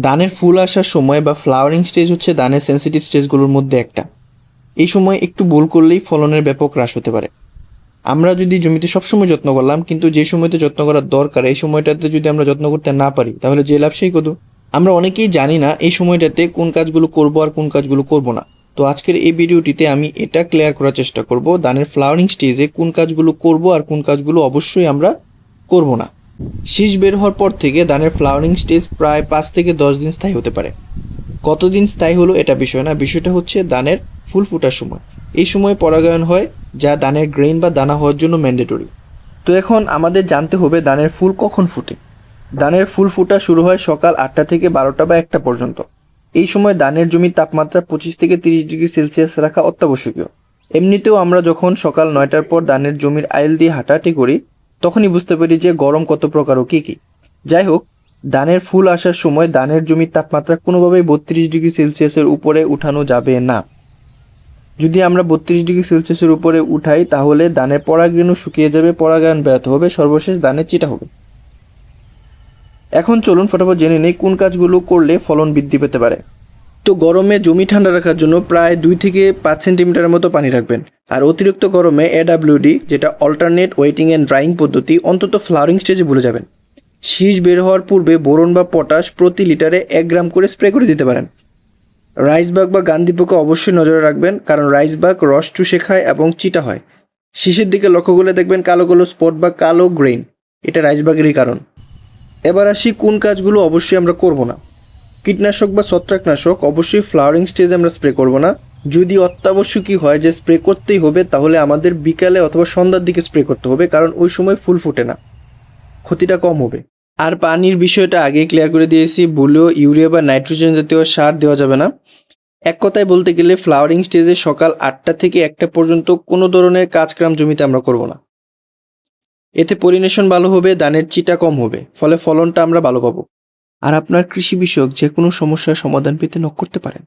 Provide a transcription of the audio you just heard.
ধানের ফুল আসার সময় বা ফ্লাওয়ারিং স্টেজ হচ্ছে ধানের সেন্সিটিভ স্টেজগুলোর মধ্যে একটা। এই সময় একটু ভুল করলেই ফলনের ব্যাপক হ্রাস হতে পারে। আমরা যদি জমিতে সবসময় যত্ন করলাম, কিন্তু যে সময়তে যত্ন করার দরকার এই সময়টাতে যদি আমরা যত্ন করতে না পারি, তাহলে যে লাভ সেই কত। আমরা অনেকেই জানি না এই সময়টাতে কোন কাজগুলো করব আর কোন কাজগুলো করব না। তো আজকের এই ভিডিওটিতে আমি এটা ক্লিয়ার করার চেষ্টা করব ধানের ফ্লাওয়ারিং স্টেজে কোন কাজগুলো করব আর কোন কাজগুলো অবশ্যই আমরা করব না। শীষ বের হওয়ার পর থেকে ধানের ফ্লাওয়ারিং স্টেজ প্রায় 5 থেকে 10 দিন স্থায়ী হতে পারে। কতদিন স্থায়ী হলো এটা বিষয় না, বিষয়টা হচ্ছে ধানের ফুল ফোটার সময়। এই সময় পরাগায়ন হয়, যা ধানের গ্রেইন বা দানা হওয়ার জন্য ম্যান্ডেটরি। তো এখন আমাদের জানতে হবে ধানের ফুল কখন ফুটে। ধানের ফুল ফোটা শুরু হয় সকাল 8টা থেকে 12টা বা 1টা পর্যন্ত। এই সময় ধানের জমির তাপমাত্রা 25 থেকে 30 ডিগ্রি সেলসিয়াস রাখা অত্যাবশ্যকীয়। এমনিতেও আমরা যখন সকাল 9টার পর ধানের জমির আইল দিয়ে হাঁটাহাঁটি করি, তখনই বুঝতে পারি যে গরম কত প্রকার ও কী কী। যাই হোক, ধানের ফুল আসার সময় ধানের জমির তাপমাত্রা কোনোভাবেই 32 ডিগ্রি সেলসিয়াসের উপরে উঠানো যাবে না। যদি আমরা 32 ডিগ্রি সেলসিয়াসের উপরে উঠাই, তাহলে ধানের পরাগরেণু শুকিয়ে যাবে, পরাগায়ন ব্যাহত হবে, সর্বশেষ ধানের চিটা হবে। এখন চলুন ফটাফট জেনে নেই কোন কাজগুলো করলে ফলন বৃদ্ধি পেতে পারে। তো গরমে জমি ঠান্ডা রাখার জন্য প্রায় 2 থেকে 5 সেন্টিমিটারের মতো পানি রাখবেন। আর অতিরিক্ত গরমে এডাব্লিউডি, যেটা অল্টারনেট ওয়েটিং অ্যান্ড ড্রাইং পদ্ধতি, অন্তত ফ্লাওয়ারিং স্টেজে ভুলে যাবেন। শীষ বের হওয়ার পূর্বে বোরন বা পটাশ প্রতি লিটারে 1 গ্রাম করে স্প্রে করে দিতে পারেন। রাইসবাগ বা গান্ধীপোকা অবশ্যই নজরে রাখবেন, কারণ রাইসবাগ রস চুষে খায় এবং চিটা হয়। শীষের দিকে লক্ষ্য করলে দেখবেন কালো কালো স্পট বা কালো গ্রেইন, এটা রাইসবাগেরই কারণ। এবার আসি কোন কাজগুলো অবশ্যই আমরা করব না। কীটনাশক বা ছত্রাকনাশক অবশ্যই ফ্লাওয়ারিং স্টেজে আমরা স্প্রে করব না। যদি অত্যাবশ্যকই হয় যে স্প্রে করতেই হবে, তাহলে আমাদের বিকালে অথবা সন্ধ্যার দিকে স্প্রে করতে হবে, কারণ ওই সময় ফুল ফোটে না, ক্ষতিটা কম হবে। আর পানির বিষয়টা আগেই ক্লিয়ার করে দিয়েছি, ভুলেও ইউরিয়া বা নাইট্রোজেন জাতীয় সার দেওয়া যাবে না। এক কথায় বলতে গেলে ফ্লাওয়ারিং স্টেজে সকাল 8টা থেকে 1টা পর্যন্ত কোনো ধরনের কাজকাম জমিতে আমরা করব না। এতে পলিনেশন ভালো হবে, ধানের চিটা কম হবে, ফলে ফলনটা আমরা ভালো পাবো। আর আপনার কৃষি বিষয়ক যে কোনো সমস্যার সমাধান পেতে নক করতে পারেন।